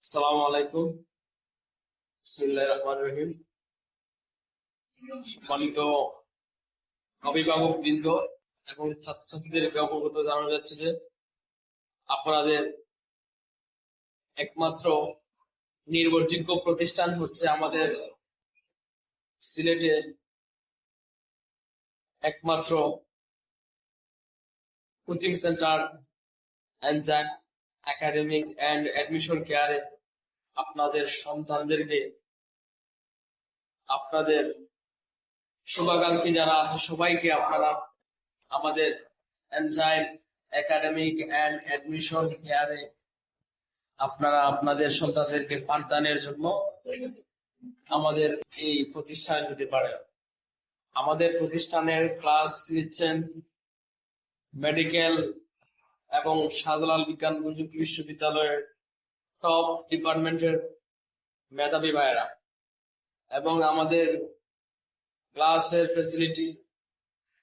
আসসালামু আলাইকুম। বিসমিল্লাহির রহমানির রহিম। সম্মানিত অভিভাবক বৃন্দ এবং ছাত্রছাত্রীদেরকে অবগত জানানো যাচ্ছে যে আপনাদের একমাত্র নির্ভরযোগ্য প্রতিষ্ঠান হচ্ছে আমাদের সিলেটে একমাত্র coaching centre enzyme academic and admission কেয়ারে আপনাদের সন্তানদেরকে আপনাদের শুভাকাঙ্ক্ষী যারা আছে সবাইকে আপনারা আমাদের এনজাইম একাডেমিক অ্যান্ড অ্যাডমিশন কেয়ারে আপনারা আপনাদের সন্তানদেরকে পাঠদানের জন্য আমাদের এই প্রতিষ্ঠানে দিতে পারেন। আমাদের প্রতিষ্ঠানের ক্লাস নিচ্ছেন মেডিকেল এবং শাহজালাল বিজ্ঞান প্রযুক্তি বিশ্ববিদ্যালয়ের টপ ডিপার্টমেন্টের মেধাবী ভাইয়েরা, এবং আমাদের ক্লাসের ফ্যাসিলিটি,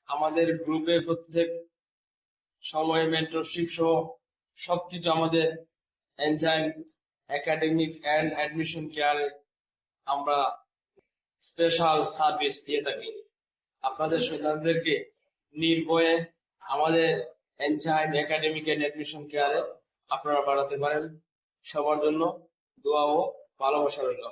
আমাদের গ্রুপে প্রত্যেক সময়ে মেন্টরশিপ সহ সবকিছু আমাদের এনজাইম একাডেমিক অ্যান্ড অ্যাডমিশন কেয়ারে আমরা স্পেশাল সার্ভিস দিয়ে থাকি। আপনাদের সন্তানদেরকে নির্ভয়ে আমাদের এনজাইম একাডেমিক অ্যান্ড অ্যাডমিশন কেয়ারে আপনারা বাড়াতে পারেন। সবার জন্য দোয়া ও ভালোবাসা রইল।